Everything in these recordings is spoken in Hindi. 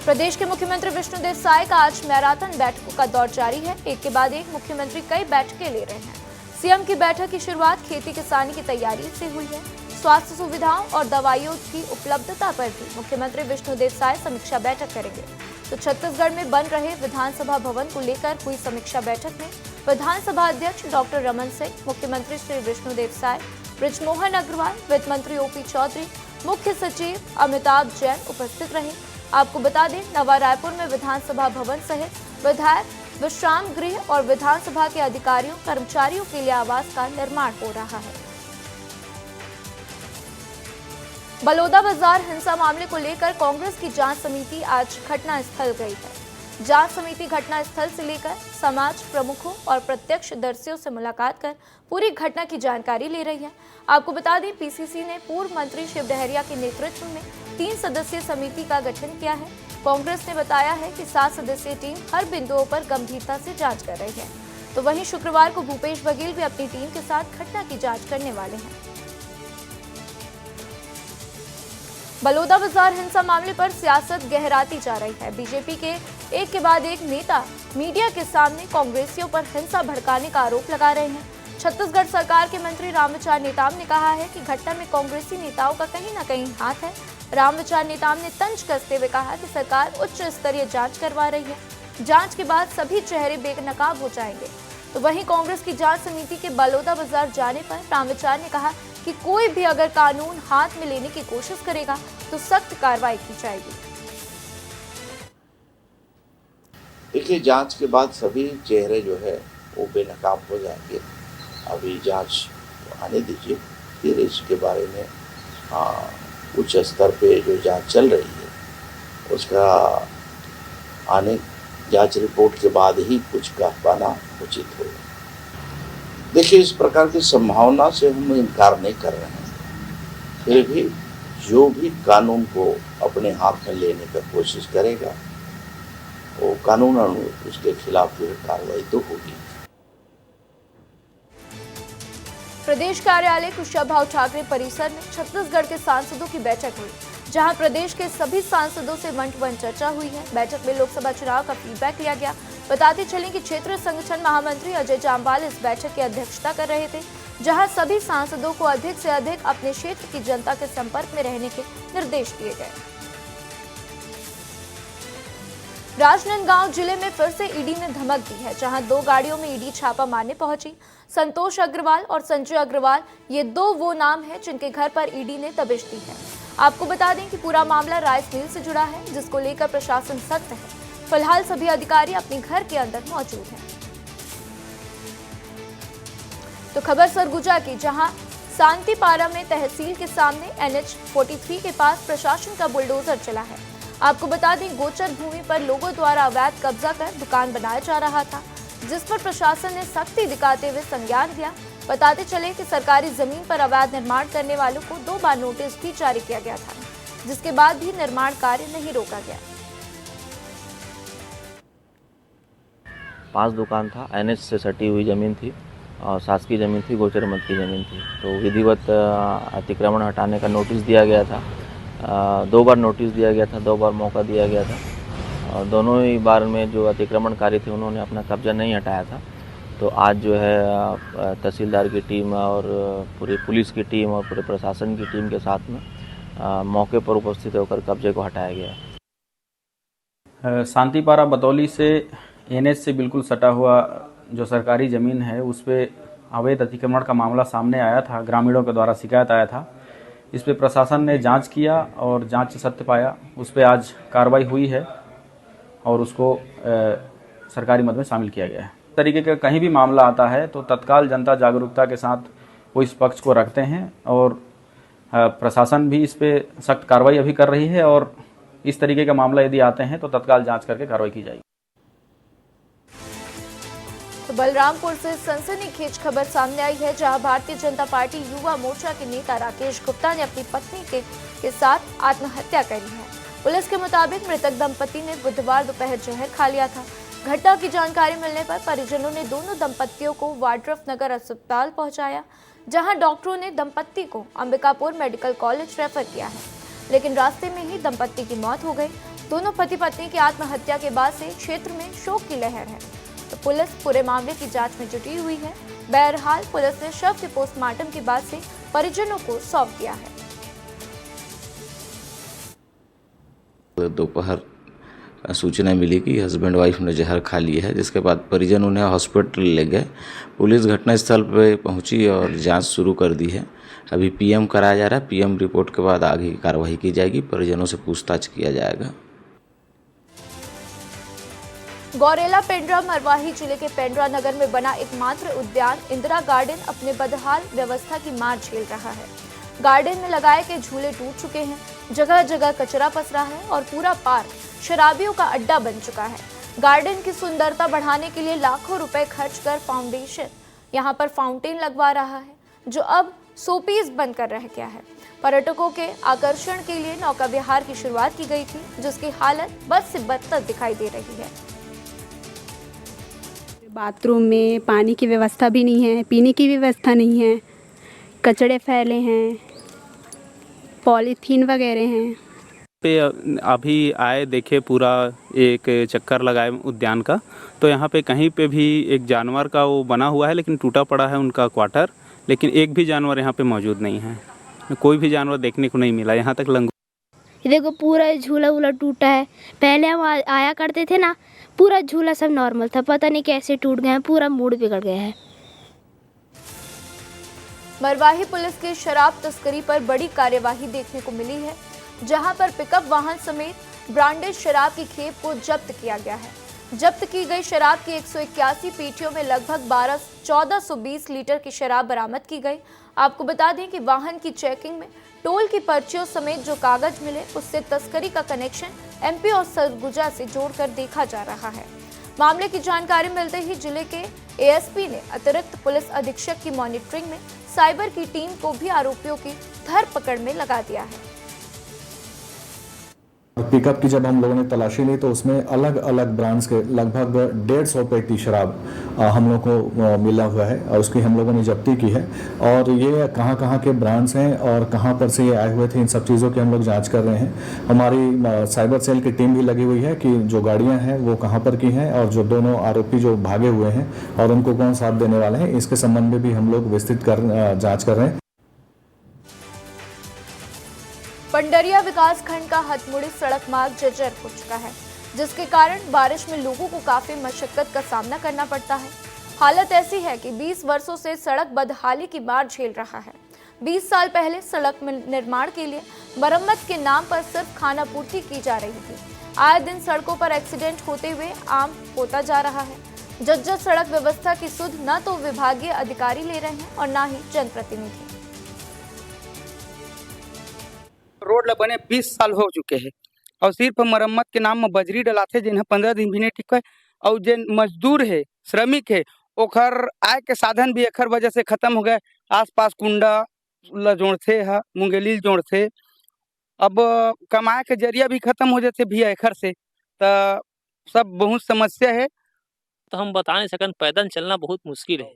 प्रदेश के मुख्यमंत्री विष्णुदेव साय का आज मैराथन बैठकों का दौर जारी है। एक के बाद एक मुख्यमंत्री कई बैठकें ले रहे हैं। सीएम की बैठक की शुरुआत खेती किसानी की तैयारी से हुई है। स्वास्थ्य सुविधाओं और दवाइयों की उपलब्धता पर भी मुख्यमंत्री विष्णुदेव साय समीक्षा बैठक करेंगे। तो छत्तीसगढ़ में बन रहे विधानसभा भवन को लेकर हुई समीक्षा बैठक में विधानसभा अध्यक्ष डॉक्टर रमन सिंह, मुख्यमंत्री श्री विष्णुदेव साय, बृजमोहन अग्रवाल, वित्त मंत्री ओपी चौधरी, मुख्य सचिव अमिताभ जैन उपस्थित रहे। आपको बता दें, नवा रायपुर में विधानसभा भवन सहित विधायक विश्राम गृह और विधानसभा के अधिकारियों कर्मचारियों के लिए आवास का निर्माण हो रहा है। बलौदाबाजार हिंसा मामले को लेकर कांग्रेस की जांच समिति आज घटनास्थल गई है। जांच समिति घटनास्थल से लेकर समाज प्रमुखों और प्रत्यक्षदर्शियों से मुलाकात कर पूरी घटना की जानकारी ले रही है। आपको बता दें, पीसीसी ने पूर्व मंत्री शिव डहरिया के नेतृत्व में 3 सदस्यीय समिति का गठन किया है। कांग्रेस ने बताया है कि 7 सदस्यीय टीम हर बिंदुओं पर गंभीरता से जांच कर रही है। तो वहीं शुक्रवार को भूपेश बघेल भी अपनी टीम के साथ घटना की जांच करने वाले हैं। बलौदाबाजार हिंसा मामले पर सियासत गहराती जा रही है। बीजेपी के एक के बाद एक नेता मीडिया के सामने कांग्रेसियों पर हिंसा भड़काने का आरोप लगा रहे हैं। छत्तीसगढ़ सरकार के मंत्री रामविचार नेताम ने कहा है कि घटना में कांग्रेसी नेताओं का कहीं न कहीं हाथ है। रामविचार नेताम ने तंज कसते हुए कहा कि सरकार उच्च स्तरीय जांच करवा रही है। जांच के बाद सभी चेहरे बेनकाब हो जाएंगे। तो वहीं कांग्रेस की जांच समिति के बलौदाबाजार जाने पर रामविचार ने कहा कि कोई भी अगर कानून हाथ में लेने की कोशिश करेगा तो सख्त कार्रवाई की जाएगी। देखिए, जांच के बाद सभी चेहरे जो है वो बेनकाब हो जाएंगे। अभी जांच आने दीजिए, फिर इसके बारे में उच्च स्तर पे जो जांच चल रही है उसका आने जांच रिपोर्ट के बाद ही कुछ कह पाना उचित होगा। देखिए, इस प्रकार की संभावना से हम इनकार नहीं कर रहे हैं, फिर भी जो भी कानून को अपने हाथ में लेने का कोशिश करेगा वो कानूनन उसके खिलाफ जो है कार्रवाई तो होगी। प्रदेश कार्यालय कुशाभाऊ ठाकरे परिसर में छत्तीसगढ़ के सांसदों की बैठक हुई, जहां प्रदेश के सभी सांसदों से वन टू वन चर्चा हुई है। बैठक में लोकसभा चुनाव का फीडबैक लिया गया। बताते चलें कि क्षेत्रीय संगठन महामंत्री अजय जामवाल इस बैठक की अध्यक्षता कर रहे थे, जहां सभी सांसदों को अधिक से अधिक अपने क्षेत्र की जनता के संपर्क में रहने के निर्देश दिए गए। राजनांदगांव जिले में फिर से ईडी ने धमक दी है, जहां 2 गाड़ियों में ईडी छापा मारने पहुंची। संतोष अग्रवाल और संजय अग्रवाल, ये 2 वो नाम हैं जिनके घर पर ईडी ने दबिश दी है। आपको बता दें कि पूरा मामला राइस मिल से जुड़ा है, जिसको लेकर प्रशासन सख्त है। फिलहाल सभी अधिकारी अपने घर के अंदर मौजूद हैं। तो खबर सरगुजा की, जहां शांतिपारा में तहसील के सामने NH-43 के पास प्रशासन का बुलडोजर चला है। आपको बता दें, गोचर भूमि पर लोगों द्वारा अवैध कब्जा कर दुकान बनाया जा रहा था, जिस पर प्रशासन ने सख्ती दिखाते हुए संज्ञान लिया। बताते चले कि सरकारी जमीन पर अवैध निर्माण करने वालों को 2 बार नोटिस भी जारी किया गया था, जिसके बाद भी निर्माण कार्य नहीं रोका गया। 5 दुकान था, NH से सटी हुई ज़मीन थी और शासकीय ज़मीन थी, गोचर मत की ज़मीन थी। तो विधिवत अतिक्रमण हटाने का नोटिस दिया गया था। 2 बार नोटिस दिया गया था, 2 बार मौका दिया गया था। और दोनों ही बार में जो अतिक्रमणकारी थे उन्होंने अपना कब्जा नहीं हटाया था। तो आज जो है तहसीलदार की टीम और पूरी पुलिस की टीम और पूरे प्रशासन की टीम के साथ में मौके पर उपस्थित होकर कब्जे को हटाया गया। शांतिपारा बतौली से NH से बिल्कुल सटा हुआ जो सरकारी ज़मीन है उस पर अवैध अतिक्रमण का मामला सामने आया था। ग्रामीणों के द्वारा शिकायत आया था। इस पर प्रशासन ने जांच किया और जांच से सत्य पाया। उस पर आज कार्रवाई हुई है और उसको सरकारी मद में शामिल किया गया है। इस तरीके का कहीं भी मामला आता है तो तत्काल जनता जागरूकता के साथ वो इस पक्ष को रखते हैं और प्रशासन भी इस पर सख्त कार्रवाई अभी कर रही है और इस तरीके का मामला यदि आते हैं तो तत्काल जांच करके कार्रवाई की जाएगी। तो बलरामपुर से सनसनीखेज खबर सामने आई है, जहां भारतीय जनता पार्टी युवा मोर्चा के नेता राकेश गुप्ता ने अपनी पत्नी के साथ आत्महत्या कर ली है। पुलिस के मुताबिक मृतक दंपति ने बुधवार दोपहर जहर खा लिया था। घटना की जानकारी मिलने पर परिजनों ने दोनों दंपतियों को वाड्रफ नगर अस्पताल पहुंचाया, जहां डॉक्टरों ने दंपति को अंबिकापुर मेडिकल कॉलेज रेफर किया है, लेकिन रास्ते में ही दंपति की मौत हो गई। दोनों पति पत्नी की आत्महत्या के बाद से क्षेत्र में शोक की लहर है, तो पुलिस पूरे मामले की जांच में जुटी हुई है। बहरहाल पुलिस ने शव के पोस्टमार्टम के बाद से परिजनों को सौंप दिया है। दोपहर सूचना मिली कि हस्बैंड वाइफ ने जहर खा लिया है, जिसके बाद परिजन उन्हें हॉस्पिटल ले गए। पुलिस घटनास्थल पर पहुंची और जांच शुरू कर दी है। अभी पीएम कराया जा रहा है। पीएम रिपोर्ट के बाद आगे की कार्रवाई की जाएगी। परिजनों से पूछताछ किया जाएगा। गौरेला पेंड्रा मरवाही जिले के पेंड्रा नगर में बना एकमात्र उद्यान इंदिरा गार्डन अपने बदहाल व्यवस्था की मार झेल रहा है। गार्डन में लगाए के झूले टूट चुके हैं, जगह जगह कचरा पसरा है और पूरा पार्क शराबियों का अड्डा बन चुका है। गार्डन की सुंदरता बढ़ाने के लिए लाखों रुपए खर्च कर फाउंडेशन यहां पर फाउंटेन लगवा रहा है, जो अब शोपीस बनकर रह गया है। पर्यटकों के आकर्षण के लिए नौका विहार की शुरुआत की गई थी, जिसकी हालत बद से बदतर दिखाई दे रही है। बाथरूम में पानी की व्यवस्था भी नहीं है, पीने की व्यवस्था नहीं है, कचड़े फैले हैं, पॉलीथीन वगैरह हैं। पे अभी आए देखे पूरा एक चक्कर लगाए उद्यान का, तो यहाँ पे कहीं पे भी एक जानवर का वो बना हुआ है, लेकिन टूटा पड़ा है उनका क्वार्टर, लेकिन एक भी जानवर यहाँ पे मौजूद नहीं है। कोई भी जानवर देखने को नहीं मिला। यहाँ तक देखो पूरा झूला वूला टूटा है। पहले हम आया करते थे ना, पूरा झूला सब नॉर्मल था, पता नहीं कैसे टूट गया है, पूरा मूड बिगड़ गया है। मरवाही पुलिस की शराब तस्करी पर बड़ी कार्यवाही देखने को मिली है, जहां पर पिकअप वाहन समेत ब्रांडेड शराब की खेप को जब्त किया गया है। जब्त की गई शराब की 181 पेटियों में लगभग 1420 लीटर की शराब बरामद की गई। आपको बता दें कि वाहन की चेकिंग में टोल की पर्चियों समेत जो कागज मिले, उससे तस्करी का कनेक्शन एमपी और सरगुजा से जोड़कर देखा जा रहा है। मामले की जानकारी मिलते ही जिले के एएसपी ने अतिरिक्त पुलिस अधीक्षक की मॉनिटरिंग में साइबर की टीम को भी आरोपियों की धरपकड़ में लगा दिया है। पिकअप की जब हम लोगों ने तलाशी ली तो उसमें अलग अलग ब्रांड्स के लगभग 150 पेटी शराब हम लोगों को मिला हुआ है और उसकी हम लोगों ने जब्ती की है। और ये कहाँ के ब्रांड्स हैं और कहाँ पर से ये आए हुए थे, इन सब चीज़ों की हम लोग जांच कर रहे हैं। हमारी साइबर सेल की टीम भी लगी हुई है कि जो गाड़ियाँ हैं वो कहाँ पर की हैं और जो दोनों आरोपी जो भागे हुए हैं और उनको कौन साथ देने वाले हैं, इसके संबंध में भी हम लोग विस्तृत जाँच कर रहे हैं। पंडरिया विकास खंड का हथमुड़ी सड़क मार्ग जर्जर हो चुका है, जिसके कारण बारिश में लोगों को काफी मशक्कत का सामना करना पड़ता है। हालत ऐसी है कि 20 वर्षों से सड़क बदहाली की मार झेल रहा है। 20 साल पहले सड़क निर्माण के लिए मरम्मत के नाम पर सिर्फ खानापूर्ति की जा रही थी। आए दिन सड़कों पर एक्सीडेंट होते हुए आम होता जा रहा है। जर्जर सड़क व्यवस्था की सुध न तो विभागीय अधिकारी ले रहे हैं और न ही जनप्रतिनिधि। रोड ल बने 20 साल हो चुके हैं और सिर्फ मरम्मत के नाम में बजरी डलाते, जिन्हें 15 दिन भी नहीं ठीक है। और जो मजदूर है, श्रमिक है, ओखर आय के साधन भी एखर वजह से खत्म हो गए। आसपास कुंडा ल जोड़ते है, मुंगेली जोड़ते, अब कमाए के जरिया भी खत्म हो जाते भी एखर से, तो सब बहुत समस्या है। तो हम बता नहीं सकन, पैदल चलना बहुत मुश्किल है।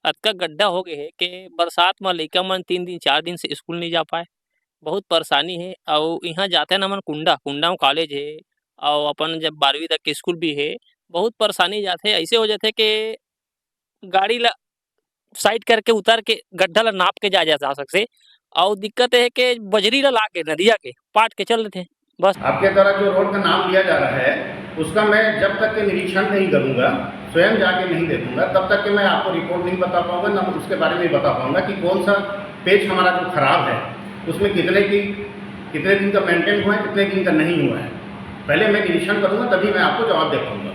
अतका गड्ढा हो गए है कि बरसात में लइका मन 3 दिन 4 दिन से स्कूल नहीं जा पाए, बहुत परेशानी है। और यहाँ जाते ना मन कुंडा में कॉलेज है और अपन जब 12वीं तक के स्कूल भी है, बहुत परेशानी जाते। ऐसे हो जाते कि गाड़ी ला साइड करके उतर के गड्ढा ला नाप के जा सकते। और दिक्कत है कि बजरी ला के नदिया के पाट के चल रहे थे। बस आपके द्वारा जो रोड का नाम लिया जा रहा है, उसका मैं जब तक के निरीक्षण नहीं करूँगा, स्वयं जाके नहीं देखूंगा, तब तक के मैं आपको रिपोर्ट नहीं बता पाऊंगा, ना उसके बारे में बता पाऊंगा कि कौन सा पेज हमारा जो खराब है, उसमें कितने दिन का मेंटेन हुआ है, कितने दिन का नहीं हुआ है। पहले मैं निरीक्षण करूंगा, तभी मैं आपको जवाब दे पाऊंगा।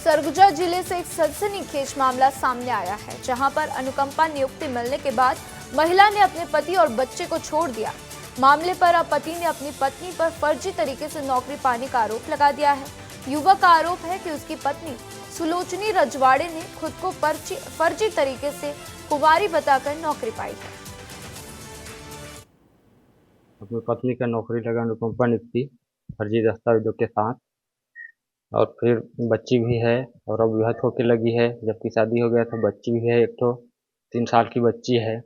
सरगुजा जिले से एक सनसनीखेज मामला सामने आया है, जहां पर अनुकंपा नियुक्ति मिलने के बाद महिला ने अपने पति और बच्चे को छोड़ दिया। मामले पर अब पति ने अपनी पत्नी पर फर्जी तरीके से नौकरी पाने का आरोप लगा दिया है। युवक का आरोप है कि उसकी पत्नी सुलोचनी रजवाड़े ने खुद को फर्जी तरीके से कुंवारी बताकर नौकरी पाई है। अपनी पत्नी का नौकरी लगा अनुकंपा नियुक्ति फर्जी दस्तावेजों के साथ, और फिर बच्ची भी है और अब विवाहित होकर लगी है, जबकि शादी हो गया था। बच्ची भी है, एक तो 3 साल की बच्ची है।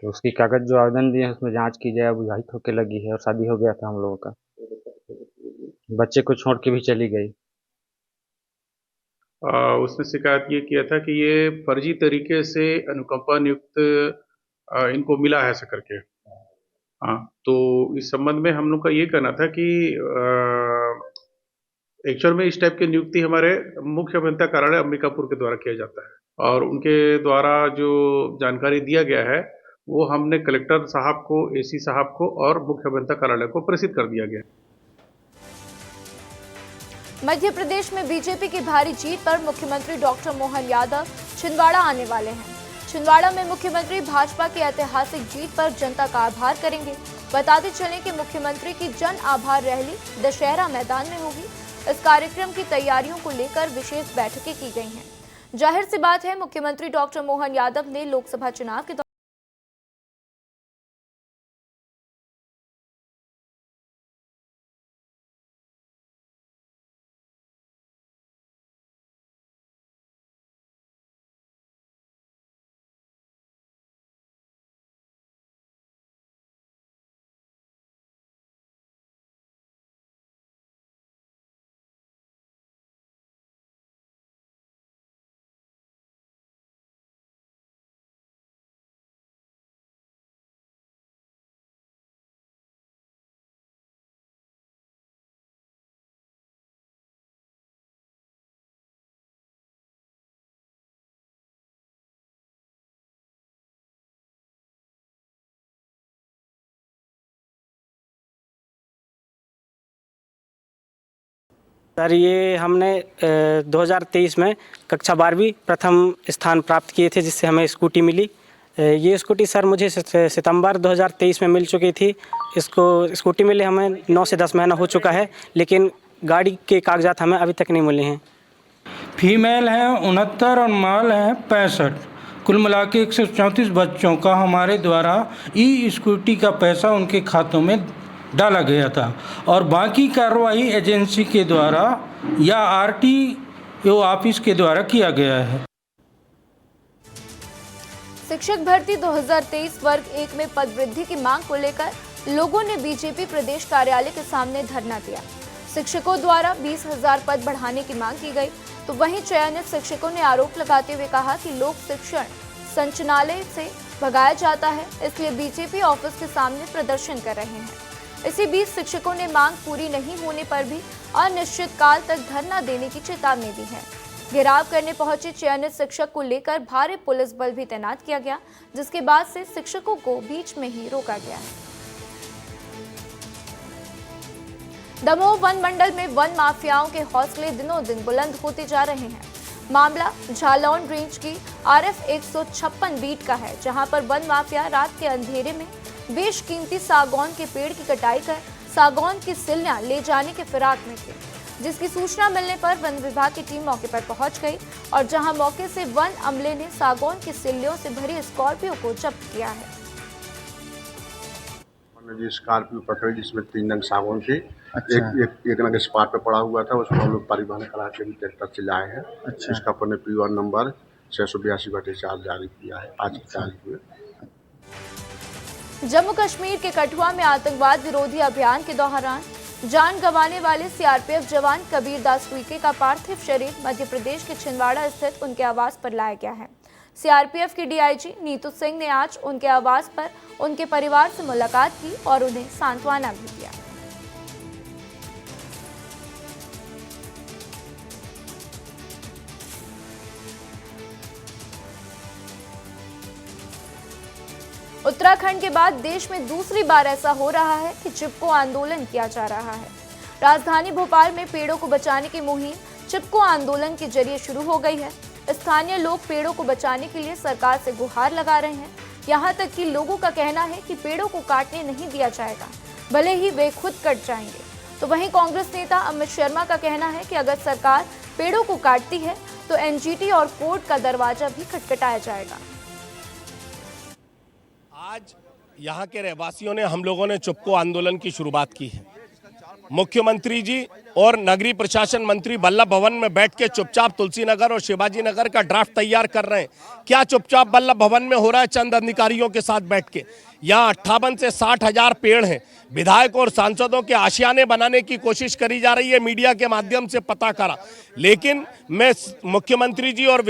तो उसकी कागज जो आवेदन दिए हैं उसमें जांच की जाए, अब विवाहित होके लगी है और शादी हो गया था हम लोगों का। बच्चे को छोड़ के भी चली गई। उसने शिकायत ये किया था कि ये फर्जी तरीके से अनुकंपा नियुक्त इनको मिला है ऐसा करके। हाँ, तो इस संबंध में हम लोग का ये कहना था कि एक्चुअल में इस टाइप की नियुक्ति हमारे मुख्य अभियंता कार्यालय अंबिकापुर के द्वारा किया जाता है और उनके द्वारा जो जानकारी दिया गया है वो हमने कलेक्टर साहब को, एसी साहब को और मुख्य अभियंता कार्यालय को प्रेषित कर दिया गया। मध्य प्रदेश में बीजेपी की भारी जीत पर मुख्यमंत्री डॉक्टर मोहन यादव छिंदवाड़ा आने वाले हैं। छिंदवाड़ा में मुख्यमंत्री भाजपा की ऐतिहासिक जीत पर जनता का आभार करेंगे। बताते चलें कि मुख्यमंत्री की जन आभार रैली दशहरा मैदान में होगी। इस कार्यक्रम की तैयारियों को लेकर विशेष बैठकें की गई हैं। जाहिर सी बात है, मुख्यमंत्री डॉक्टर मोहन यादव ने लोकसभा चुनाव के सर, ये हमने 2023 में कक्षा 12वीं प्रथम स्थान प्राप्त किए थे, जिससे हमें स्कूटी मिली। ये स्कूटी सर मुझे सितंबर 2023 में मिल चुकी थी। इसको स्कूटी मिले हमें 9 से 10 महीना हो चुका है, लेकिन गाड़ी के कागजात हमें अभी तक नहीं मिले हैं। फीमेल हैं 69 और मेल हैं 65। कुल मिला के 134 बच्चों का हमारे द्वारा ई स्कूटी का पैसा उनके खातों में डाला गया था और बाकी कार्रवाई एजेंसी के द्वारा या आरटीओ ऑफिस के द्वारा किया गया है। शिक्षक भर्ती 2023 वर्ग 1 में पद वृद्धि की मांग को लेकर लोगों ने बीजेपी प्रदेश कार्यालय के सामने धरना दिया। शिक्षकों द्वारा 20,000 पद बढ़ाने की मांग की गई, तो वहीं चयनित शिक्षकों ने आरोप लगाते हुए कहा कि लोक शिक्षण संचालनालय से भगाया जाता है, इसलिए बीजेपी ऑफिस के सामने प्रदर्शन कर रहे हैं। इसी बीच शिक्षकों ने मांग पूरी नहीं होने पर भी अनिश्चित काल तक धरना देने की चेतावनी दी है। घेराव करने पहुंचे चयनित शिक्षक को लेकर भारी पुलिस बल भी तैनात किया गया, जिसके बाद से शिक्षकों को बीच में ही रोका गया है। दमोह वन मंडल में वन माफियाओं के हौसले दिनों दिन बुलंद होते जा रहे हैं। मामला झालौन रेंज की RF 156 बीट का है, जहां पर वन माफिया रात के अंधेरे में बेशकीमती सागौन के पेड़ की कटाई कर सागौन की सिल्लियां ले जाने के फिराक में थे, जिसकी सूचना मिलने पर वन विभाग की टीम मौके पर पहुंच गई और जहां मौके से वन अमले ने सागौन की सिल्लियों से भरी स्कॉर्पियो को जब्त किया है। जी स्कॉर्पियो पकड़ी जिसमें 3 नग सागौन थी। एक नग स्पॉट पे पड़ा हुआ था, उसको हम लोग परिवहन करा के भी ट्रैक्टर से लाए हैं। इसका अपने P1 नंबर 682/4 जारी किया है आज की तारीख में। जम्मू कश्मीर के कठुआ में आतंकवाद विरोधी अभियान के दौरान जान गंवाने वाले CRPF जवान कबीर दास उइके का पार्थिव शरीर मध्य प्रदेश के छिंदवाड़ा स्थित उनके आवास पर लाया गया है। CRPF की DIG नीतू सिंह ने आज उनके आवास पर उनके परिवार से मुलाकात की और उन्हें सांत्वना भी दिया। उत्तराखंड के बाद देश में दूसरी बार ऐसा हो रहा है कि चिपको आंदोलन किया जा रहा है। राजधानी भोपाल में पेड़ों को बचाने की मुहिम चिपको आंदोलन के जरिए शुरू हो गई है। स्थानीय लोग पेड़ों को बचाने के लिए सरकार से गुहार लगा रहे हैं। यहाँ तक कि लोगों का कहना है कि पेड़ों को काटने नहीं दिया जाएगा, भले ही वे खुद कट जाएंगे। तो वहीं कांग्रेस नेता अमित शर्मा का कहना है कि अगर सरकार पेड़ों को काटती है तो NGT और कोर्ट का दरवाजा भी खटखटाया जाएगा। आज यहाँ के रहवासियों ने, हम लोगों ने चिपको आंदोलन की शुरुआत की है। मुख्यमंत्री जी और नगरीय प्रशासन मंत्री वल्लभ भवन में बैठ के चुपचाप तुलसी नगर और शिवाजी नगर का ड्राफ्ट तैयार कर रहे हैं। क्या चुपचाप वल्लभ भवन में हो रहा है? चंद अधिकारियों के साथ बैठ के। यहाँ 58 से 60 हजार पेड़ हैं। विधायकों और सांसदों के आशियाने बनाने की कोशिश करी जा रही है, मीडिया के माध्यम से पता करा। लेकिन मैं मुख्यमंत्री जी और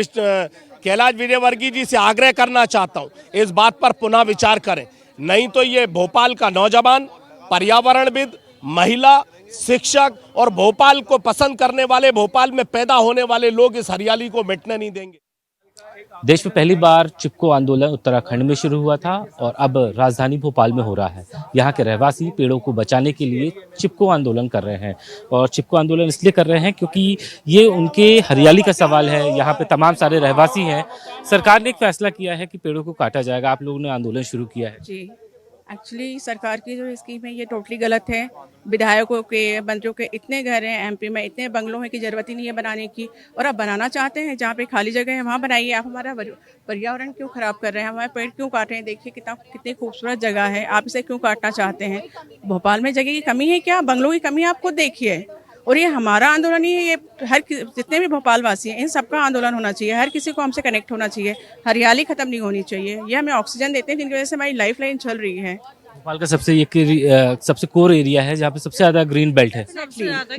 कैलाश विजयवर्गीय जी से आग्रह करना चाहता हूँ, इस बात पर पुनः विचार करें, नहीं तो ये भोपाल का नौजवान, पर्यावरणविद, महिला, शिक्षक और भोपाल को पसंद करने वाले, भोपाल में पैदा होने वाले लोग इस हरियाली को मिटने नहीं देंगे। देश में पहली बार चिपको आंदोलन उत्तराखंड में शुरू हुआ था और अब राजधानी भोपाल में हो रहा है। यहाँ के रहवासी पेड़ों को बचाने के लिए चिपको आंदोलन कर रहे हैं और चिपको आंदोलन इसलिए कर रहे हैं क्योंकि ये उनके हरियाली का सवाल है। यहाँ पे तमाम सारे रहवासी हैं। सरकार ने एक फैसला किया है कि पेड़ों को काटा जाएगा। आप लोगों ने आंदोलन शुरू किया है। जी, एक्चुअली सरकार की जो स्कीम है ये टोटली गलत है। विधायकों के, मंत्रियों के इतने घर हैं एमपी में, इतने बंगलों हैं कि ज़रूरत ही नहीं है बनाने की। और आप बनाना चाहते हैं जहाँ पे खाली जगह है वहाँ बनाइए। आप हमारा पर्यावरण क्यों ख़राब कर रहे हैं? हमारे पेड़ क्यों काट रहे हैं? देखिए कितनी खूबसूरत जगह है, आप इसे क्यों काटना चाहते हैं? भोपाल में जगह की कमी है क्या? बंगलों की कमी है? आप खुद देखिए। और ये हमारा आंदोलन ही है, ये हर जितने भी भोपाल वासी हैं इन सबका आंदोलन होना चाहिए। हर किसी को हमसे कनेक्ट होना चाहिए। हरियाली खत्म नहीं होनी चाहिए। ये हमें ऑक्सीजन देते हैं जिनकी वजह से हमारी लाइफ लाइन चल रही है। भोपाल का सबसे कोर एरिया है जहाँ पे सबसे ज्यादा ग्रीन बेल्ट है।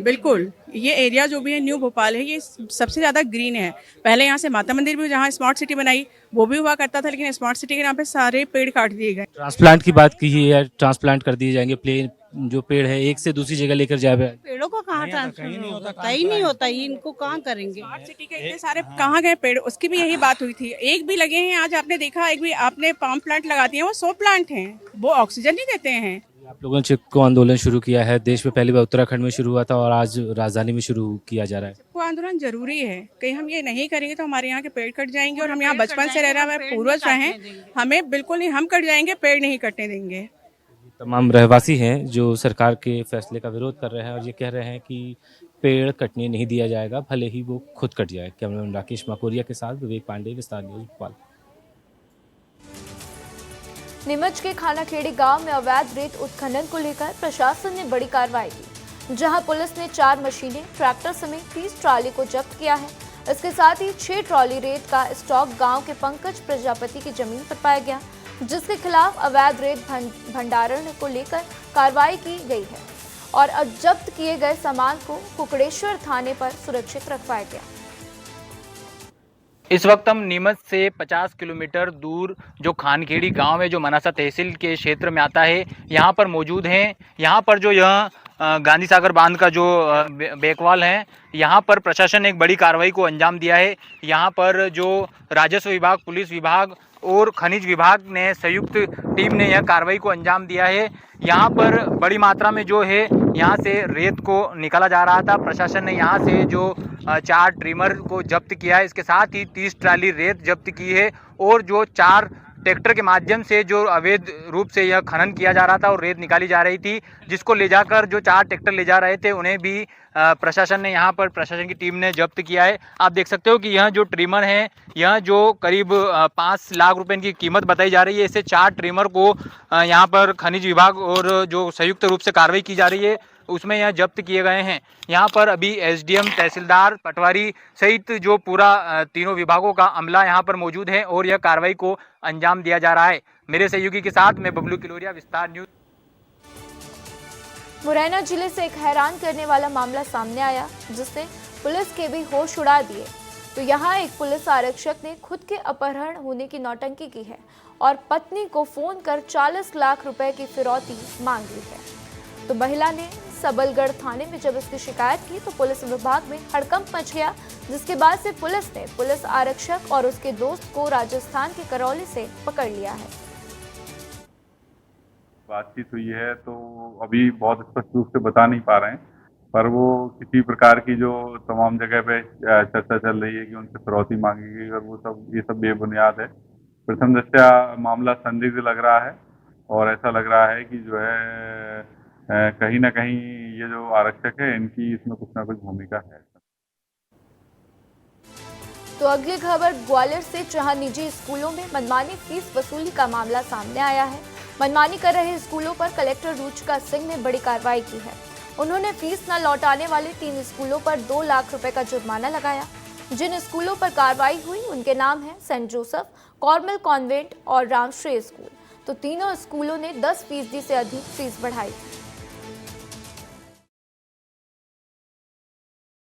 बिल्कुल, ये एरिया जो भी है न्यू भोपाल है, ये सबसे ज्यादा ग्रीन है। पहले यहाँ से माता मंदिर भी, जहाँ स्मार्ट सिटी बनाई वो भी हुआ करता था, लेकिन स्मार्ट सिटी के नाम पे सारे पेड़ काट दिए गए। ट्रांसप्लांट की बात की है, ट्रांसप्लांट कर दिए जाएंगे। प्लेन जो पेड़ है एक से दूसरी जगह लेकर जाए। पेड़ों को कहाँ ट्रांसप्लांट होता ही नहीं होता, इनको कहाँ करेंगे? स्मार्ट सिटी के इतने सारे कहाँ गए पेड़? उसकी भी यही बात हुई थी। एक भी लगे हैं आज आपने देखा? एक भी आपने पाम प्लांट लगा दिए, वो 100 प्लांट हैं, वो ऑक्सीजन नहीं देते हैं। आप लोगों ने चिपको आंदोलन शुरू किया है। देश में पहली बार उत्तराखंड में शुरू हुआ था और आज राजधानी में शुरू किया जा रहा है। चिपको आंदोलन जरूरी है। कहीं हम ये नहीं करेंगे तो हमारे यहाँ के पेड़ कट जाएंगे। और हम यहाँ बचपन से रह रहे हैं, हमारे पूर्वज रहे हैं, हमें बिल्कुल नहीं, हम कट जाएंगे, पेड़ नहीं कटने देंगे। तमाम रहवासी हैं जो सरकार के फैसले का विरोध कर रहे हैं और ये कह रहे हैं कि पेड़ कटने नहीं दिया जाएगा, भले ही वो खुद कट जाए। कैमरामैन राकेश माकोरिया के साथ विवेक पांडे, विस्तार न्यूज भोपाल। नीमच के खानाखेड़ी गांव में अवैध रेत उत्खनन को लेकर प्रशासन ने बड़ी कार्रवाई की, जहां पुलिस ने 4 मशीनें, ट्रैक्टर समेत 30 ट्राली को जब्त किया है। इसके साथ ही 6 ट्रॉली रेत का स्टॉक गांव के पंकज प्रजापति की जमीन पर पाया गया, जिसके खिलाफ अवैध रेत भंडारण को लेकर कार्रवाई की गई है और जब्त किए गए सामान को कुकड़ेश्वर थाने पर सुरक्षित रखवाया गया। इस वक्त हम नीमच से 50 किलोमीटर दूर जो खानखेड़ी गांव है, जो मनासा तहसील के क्षेत्र में आता है, यहाँ पर मौजूद हैं। यहाँ पर जो यह गांधी सागर बांध का जो बैकवाल है, यहाँ पर प्रशासन ने एक बड़ी कार्रवाई को अंजाम दिया है। यहाँ पर जो राजस्व विभाग, पुलिस विभाग और खनिज विभाग ने संयुक्त टीम ने यह कार्रवाई को अंजाम दिया है। यहाँ पर बड़ी मात्रा में जो है यहाँ से रेत को निकाला जा रहा था। प्रशासन ने यहाँ से जो 4 ट्रिमर को जब्त किया है, इसके साथ ही 30 ट्राली रेत जब्त की है और जो 4 ट्रैक्टर के माध्यम से जो अवैध रूप से यह खनन किया जा रहा था और रेत निकाली जा रही थी, जिसको ले जाकर जो 4 ट्रैक्टर ले जा रहे थे उन्हें भी प्रशासन ने यहाँ पर प्रशासन की टीम ने जब्त किया है। आप देख सकते हो कि यह जो ट्रिमर है, यह जो करीब 5 लाख रुपए की कीमत बताई जा रही है, इसे 4 ट्रिमर को यहाँ पर खनिज विभाग और जो संयुक्त रूप से कार्रवाई की जा रही है उसमें यह जब्त किए गए हैं। यहाँ पर अभी एसडीएम, तहसीलदार, पटवारी सहित जो पूरा तीनों विभागों का अमला यहाँ पर मौजूद है और यह कार्रवाई को अंजाम दिया जा रहा है। मेरे सहयोगी के साथ मैं बबलू किलोरिया, विस्तार न्यूज। मुरैना जिले से एक हैरान करने वाला मामला सामने आया, जिसने पुलिस के भी होश उड़ा दिए। तो यहाँ एक पुलिस आरक्षक ने खुद के अपहरण होने की नौटंकी की है और पत्नी को फोन कर 40 लाख रुपए की फिरौती मांग ली है। तो महिला ने सबलगढ़ थाने में जब इसकी शिकायत की तो पुलिस विभाग में हड़कंप मच गया, जिसके बाद से पुलिस ने पुलिस आरक्षक और उसके दोस्त को राजस्थान के करौली से पकड़ लिया है। बातचीत हुई है तो अभी बहुत स्पष्ट रूप से बता नहीं पा रहे हैं, पर वो किसी प्रकार की जो तमाम जगह पे चर्चा चल रही है कि उनसे फिरौती मांगी गई और ये सब बेबुनियाद है। प्रथम दृष्टया मामला संदिग्ध लग रहा है और ऐसा लग रहा है कि जो है कहीं ना कहीं ये जो आरक्षक है इनकी इसमें कुछ ना कुछ भूमिका है। तो अगली खबर ग्वालियर से, जहां निजी स्कूलों में मनमानी फीस वसूली का मामला सामने आया है। मनमानी कर रहे स्कूलों पर कलेक्टर रुचिका सिंह ने बड़ी कार्रवाई की है। उन्होंने फीस न लौटाने वाले 3 स्कूलों पर 2 लाख रुपए का जुर्माना लगाया। जिन स्कूलों पर कार्रवाई हुई उनके नाम हैं सेंट जोसेफ, कॉर्मेल कॉन्वेंट और रामश्रेय स्कूल। तो तीनों स्कूलों ने 10% से अधिक फीस बढ़ाई।